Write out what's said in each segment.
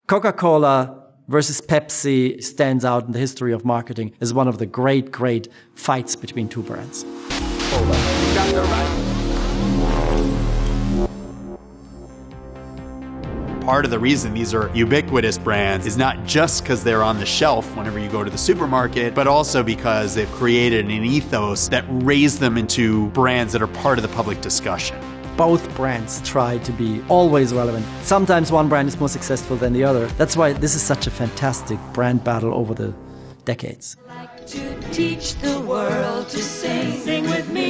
Coca-Cola versus Pepsi stands out in the history of marketing as one of the great, great fights between two brands. Part of the reason these are ubiquitous brands is not just because they're on the shelf whenever you go to the supermarket, but also because they've created an ethos that raised them into brands that are part of the public discussion. Both brands try to be always relevant. Sometimes one brand is more successful than the other. That's why this is such a fantastic brand battle over the decades. Like to teach the world to sing with me.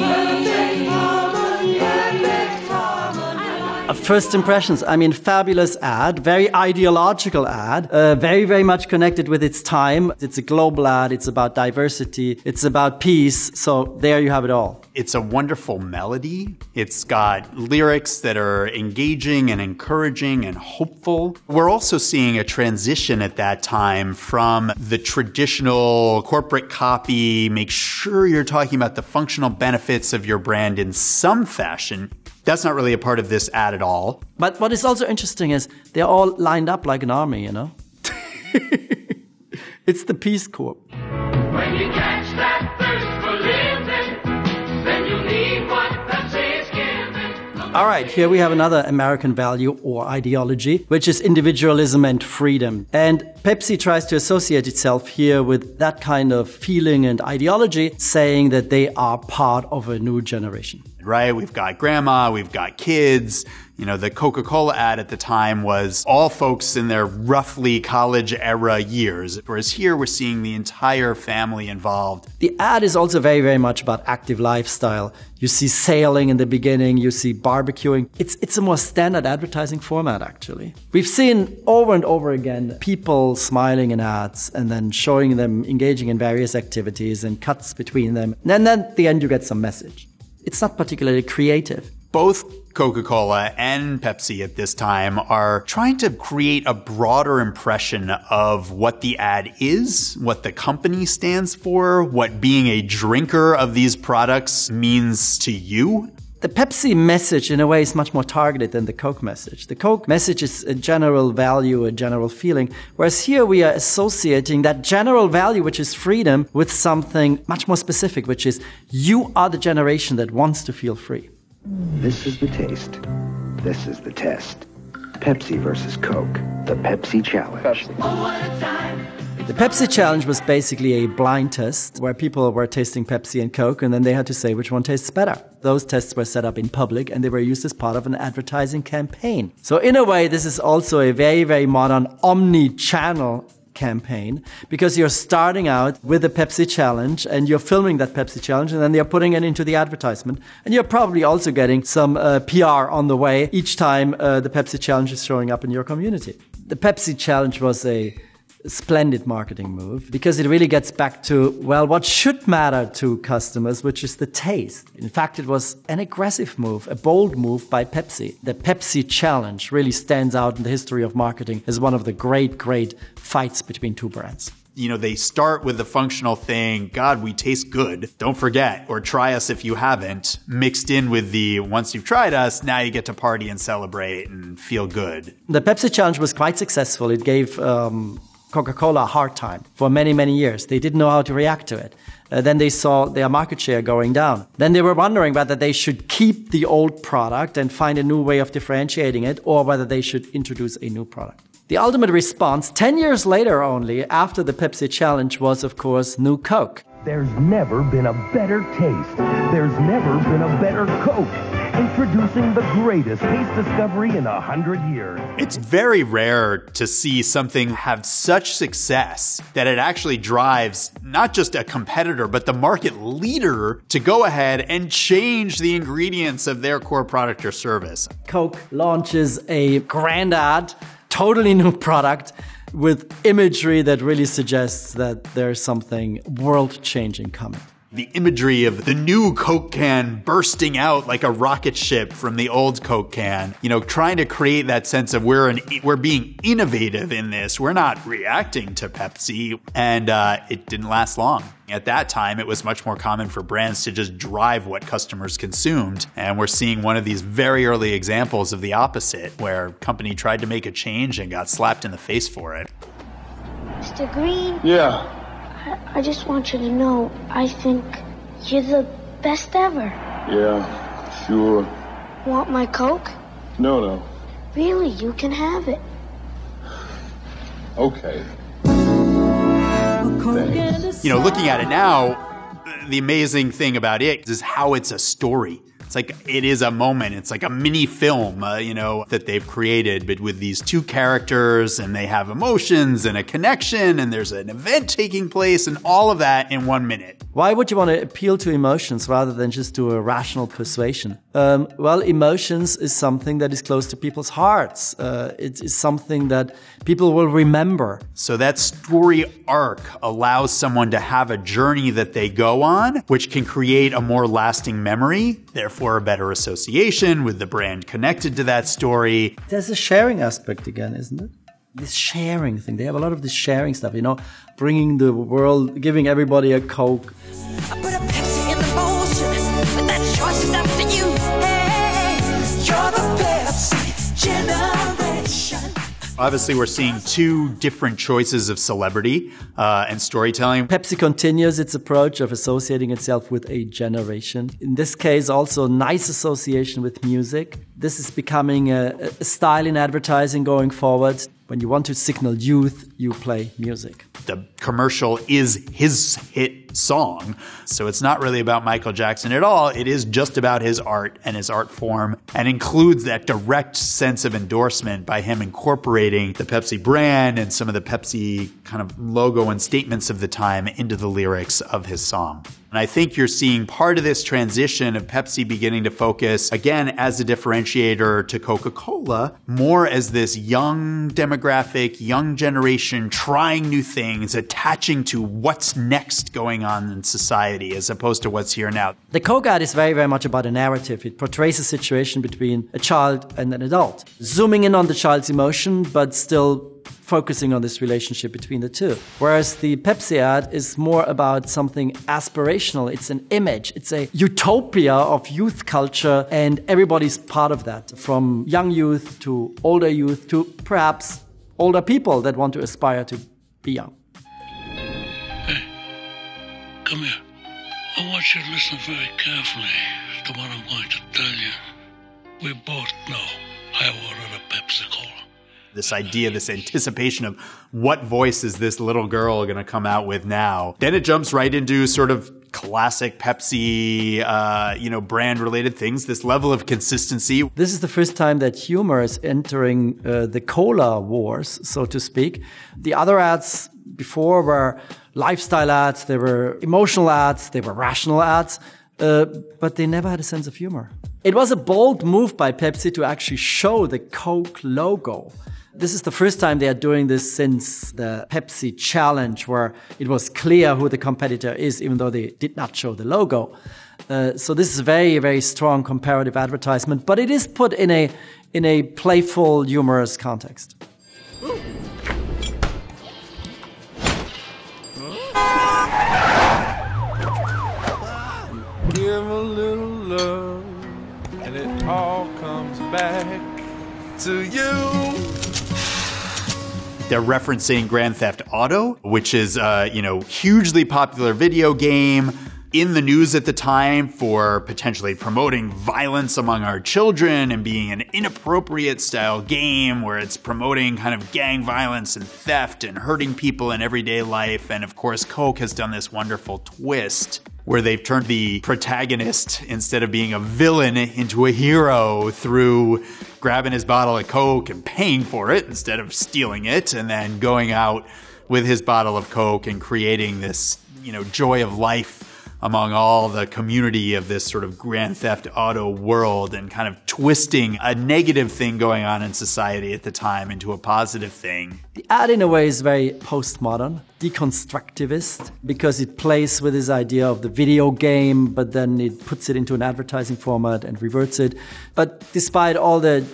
First impressions, I mean, fabulous ad, very ideological ad, very, very much connected with its time. It's a global ad, it's about diversity, it's about peace, so there you have it all. It's a wonderful melody. It's got lyrics that are engaging and encouraging and hopeful. We're also seeing a transition at that time from the traditional corporate copy, make sure you're talking about the functional benefits of your brand in some fashion. That's not really a part of this ad at all. But what is also interesting is they're all lined up like an army, you know? It's the Peace Corps. When you catch that thirst for living, then you need what Pepsi is giving. All right, here we have another American value or ideology, which is individualism and freedom. And Pepsi tries to associate itself here with that kind of feeling and ideology, saying that they are part of a new generation. Right? We've got grandma, we've got kids. You know, the Coca-Cola ad at the time was all folks in their roughly college era years, whereas here we're seeing the entire family involved. The ad is also very, very much about active lifestyle. You see sailing in the beginning, you see barbecuing. It's a more standard advertising format, actually. We've seen over and over again people smiling in ads and then showing them engaging in various activities and cuts between them. And then at the end you get some message. It's not particularly creative. Both Coca-Cola and Pepsi at this time are trying to create a broader impression of what the ad is, what the company stands for, what being a drinker of these products means to you. The Pepsi message, in a way, is much more targeted than the Coke message. The Coke message is a general value, a general feeling, whereas here we are associating that general value, which is freedom, with something much more specific, which is you are the generation that wants to feel free. This is the taste. This is the test. Pepsi versus Coke. The Pepsi Challenge. The Pepsi Challenge was basically a blind test where people were tasting Pepsi and Coke and then they had to say which one tastes better. Those tests were set up in public and they were used as part of an advertising campaign. So in a way, this is also a very, very modern omni-channel campaign because you're starting out with the Pepsi Challenge and you're filming that Pepsi Challenge and then you're putting it into the advertisement. And you're probably also getting some PR on the way each time the Pepsi Challenge is showing up in your community. The Pepsi Challenge was a splendid marketing move because it really gets back to, well, what should matter to customers, which is the taste. In fact, it was an aggressive move, a bold move by Pepsi. The Pepsi Challenge really stands out in the history of marketing as one of the great, great fights between two brands. You know, they start with the functional thing, God, we taste good, don't forget, or try us if you haven't, mixed in with the, once you've tried us, now you get to party and celebrate and feel good. The Pepsi Challenge was quite successful. It gave Coca-Cola a hard time for many, many years. They didn't know how to react to it. Then they saw their market share going down. Then they were wondering whether they should keep the old product and find a new way of differentiating it or whether they should introduce a new product. The ultimate response, 10 years later only, after the Pepsi Challenge, was, of course, New Coke. There's never been a better taste. There's never been a better Coke. Introducing the greatest taste discovery in 100 years. It's very rare to see something have such success that it actually drives not just a competitor, but the market leader to go ahead and change the ingredients of their core product or service. Coke launches a grand ad, totally new product, with imagery that really suggests that there's something world-changing coming. The imagery of the new Coke can bursting out like a rocket ship from the old Coke can, trying to create that sense of we're being innovative in this. We're not reacting to Pepsi. And it didn't last long. At that time, it was much more common for brands to just drive what customers consumed. And we're seeing one of these very early examples of the opposite, where a company tried to make a change and got slapped in the face for it. Mr. Greene? Yeah. I just want you to know, I think you're the best ever. Yeah, sure. Want my Coke? No. Really, you can have it. Okay. Thanks. Looking at it now, the amazing thing about it is how it's a story. It's like it is a moment. It's like a mini film, that they've created, but with these two characters, and they have emotions and a connection, and there's an event taking place, and all of that in 1 minute. Why would you want to appeal to emotions rather than just to a rational persuasion? Well, emotions is something that is close to people's hearts. It is something that people will remember. So that story arc allows someone to have a journey that they go on, which can create a more lasting memory, therefore a better association with the brand connected to that story. There's a sharing aspect again, isn't it? This sharing thing. They have a lot of this sharing stuff, bringing the world, giving everybody a Coke. I put a Pepsi in the motion, but that choice is up to you. Hey, you're the Pepsi generation. Obviously, we're seeing two different choices of celebrity and storytelling. Pepsi continues its approach of associating itself with a generation. In this case, also nice association with music. This is becoming a style in advertising going forward. When you want to signal youth, you play music. The commercial is his hit song. So it's not really about Michael Jackson at all. It is just about his art and his art form, and includes that direct sense of endorsement by him incorporating the Pepsi brand and some of the Pepsi kind of logo and statements of the time into the lyrics of his song. And I think you're seeing part of this transition of Pepsi beginning to focus, again, as a differentiator to Coca-Cola, more as this young demographic, young generation trying new things, attaching to what's next going on in society as opposed to what's here now. The Coke ad is very, very much about a narrative. It portrays a situation between a child and an adult, zooming in on the child's emotion, but still focusing on this relationship between the two. Whereas the Pepsi ad is more about something aspirational. It's an image. It's a utopia of youth culture, and everybody's part of that, from young youth to older youth to perhaps older people that want to aspire to be young. Hey, come here. I want you to listen very carefully to what I'm going to tell you. We both know I ordered a Pepsi-Cola. This idea, this anticipation of what voice is this little girl going to come out with now. Then it jumps right into sort of classic Pepsi, brand-related things, this level of consistency. This is the first time that humor is entering the cola wars, so to speak. The other ads before were lifestyle ads, they were emotional ads, they were rational ads, but they never had a sense of humor. It was a bold move by Pepsi to actually show the Coke logo. This is the first time they are doing this since the Pepsi Challenge, where it was clear who the competitor is, even though they did not show the logo. So this is a very, very strong comparative advertisement, but it is put in a playful, humorous context. Give a little love, and it all comes back to you. They're referencing Grand Theft Auto, which is hugely popular video game in the news at the time for potentially promoting violence among our children and being an inappropriate style game where it's promoting kind of gang violence and theft and hurting people in everyday life. And of course, Coke has done this wonderful twist where they've turned the protagonist, instead of being a villain, into a hero through grabbing his bottle of Coke and paying for it instead of stealing it, and then going out with his bottle of Coke and creating this, joy of life among all the community of this sort of Grand Theft Auto world and kind of twisting a negative thing going on in society at the time into a positive thing. The ad, in a way, is very postmodern, deconstructivist, because it plays with this idea of the video game, but then it puts it into an advertising format and reverts it. But despite all the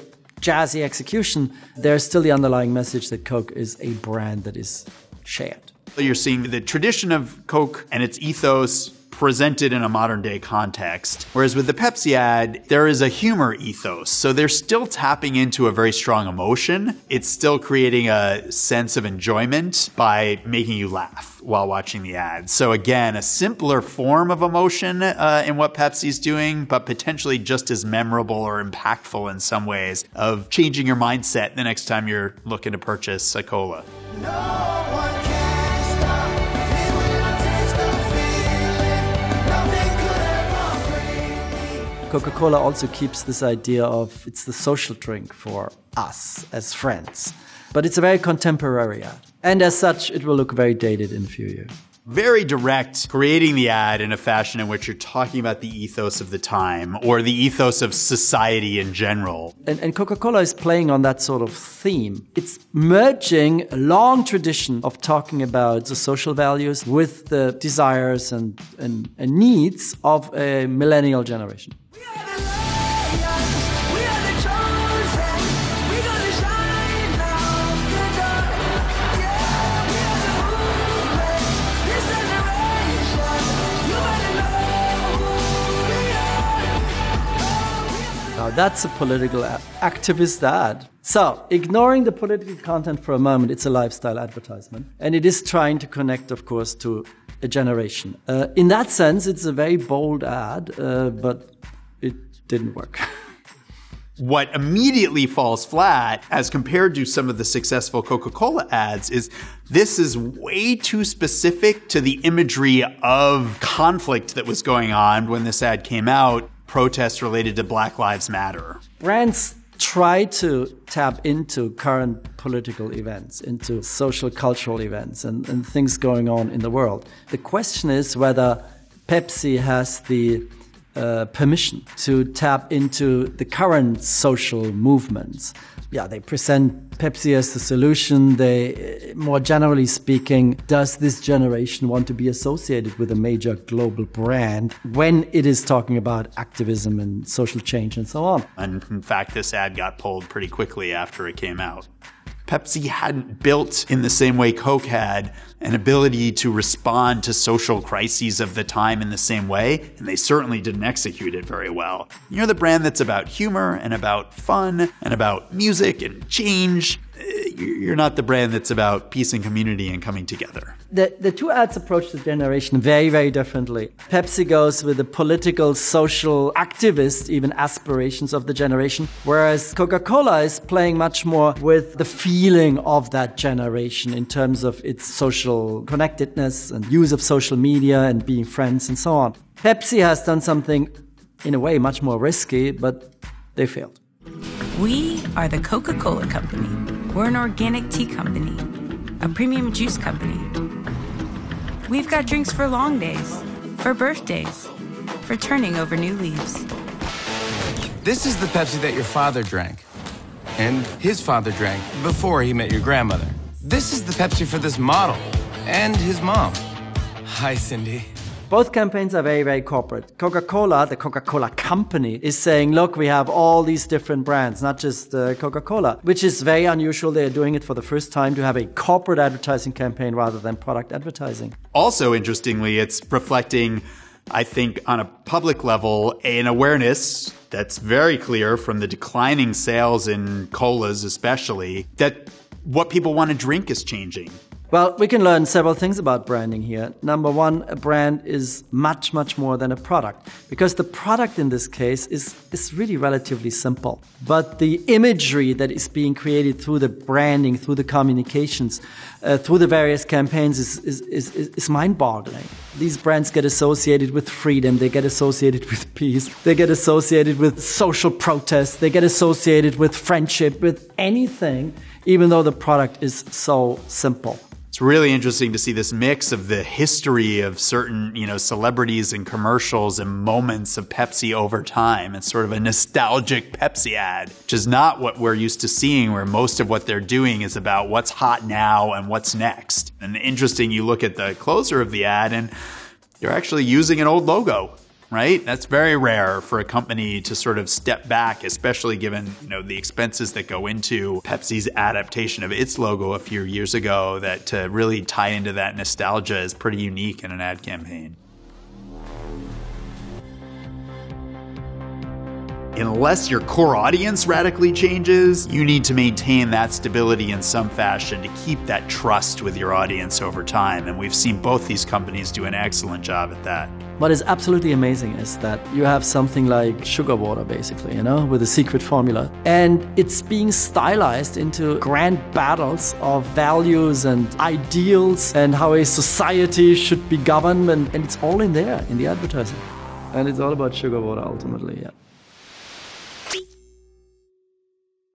jazzy execution, there's still the underlying message that Coke is a brand that is shared. You're seeing the tradition of Coke and its ethos presented in a modern day context. Whereas with the Pepsi ad, there is a humor ethos. So they're still tapping into a very strong emotion. It's still creating a sense of enjoyment by making you laugh while watching the ad. So again, a simpler form of emotion in what Pepsi's doing, but potentially just as memorable or impactful in some ways of changing your mindset the next time you're looking to purchase a cola. Coca-Cola also keeps this idea of it's the social drink for us as friends. But it's a very contemporary ad. And as such, it will look very dated in a few years. Very direct, creating the ad in a fashion in which you're talking about the ethos of the time or the ethos of society in general. And Coca-Cola is playing on that sort of theme. It's merging a long tradition of talking about the social values with the desires and needs of a millennial generation. Now that's a political activist ad. So, ignoring the political content for a moment, it's a lifestyle advertisement. And it is trying to connect, of course, to a generation. In that sense, it's a very bold ad, but it didn't work. What immediately falls flat as compared to some of the successful Coca-Cola ads is this is way too specific to the imagery of conflict that was going on when this ad came out, protests related to Black Lives Matter. Brands try to tap into current political events, into social cultural events and things going on in the world. The question is whether Pepsi has the permission to tap into the current social movements. Yeah, they present Pepsi as the solution. They, more generally speaking, does this generation want to be associated with a major global brand when it is talking about activism and social change and so on? And in fact, this ad got pulled pretty quickly after it came out. Pepsi hadn't built in the same way Coke had an ability to respond to social crises of the time in the same way, and they certainly didn't execute it very well. You're the brand that's about humor and about fun and about music and change. You're not the brand that's about peace and community and coming together. The two ads approach the generation very, very differently. Pepsi goes with the political, social, activist, even aspirations of the generation, whereas Coca-Cola is playing much more with the feeling of that generation in terms of its social connectedness and use of social media and being friends and so on. Pepsi has done something, in a way, much more risky, but they failed. We are the Coca-Cola Company. We're an organic tea company, a premium juice company. We've got drinks for long days, for birthdays, for turning over new leaves. This is the Pepsi that your father drank, and his father drank before he met your grandmother. This is the Pepsi for this model, and his mom. Hi, Cindy. Both campaigns are very, very corporate. Coca-Cola, the Coca-Cola Company, is saying, look, we have all these different brands, not just Coca-Cola, which is very unusual. They're doing it for the first time to have a corporate advertising campaign rather than product advertising. Also, interestingly, it's reflecting, I think, on a public level, an awareness that's very clear from the declining sales in colas especially, that what people want to drink is changing. Well, we can learn several things about branding here. Number one, a brand is much, much more than a product, because the product in this case is really relatively simple. But the imagery that is being created through the branding, through the communications, through the various campaigns is mind-boggling. These brands get associated with freedom, they get associated with peace, they get associated with social protest, they get associated with friendship, with anything, even though the product is so simple. It's really interesting to see this mix of the history of certain, celebrities and commercials and moments of Pepsi over time. It's sort of a nostalgic Pepsi ad, which is not what we're used to seeing, where most of what they're doing is about what's hot now and what's next. And interesting, you look at the closer of the ad and you're actually using an old logo. Right? That's very rare for a company to sort of step back, especially given, the expenses that go into Pepsi's adaptation of its logo a few years ago, that to really tie into that nostalgia is pretty unique in an ad campaign. Unless your core audience radically changes, you need to maintain that stability in some fashion to keep that trust with your audience over time. And we've seen both these companies do an excellent job at that. What is absolutely amazing is that you have something like sugar water, basically, with a secret formula. And it's being stylized into grand battles of values and ideals and how a society should be governed. And it's all in there, in the advertising. And it's all about sugar water, ultimately, yeah.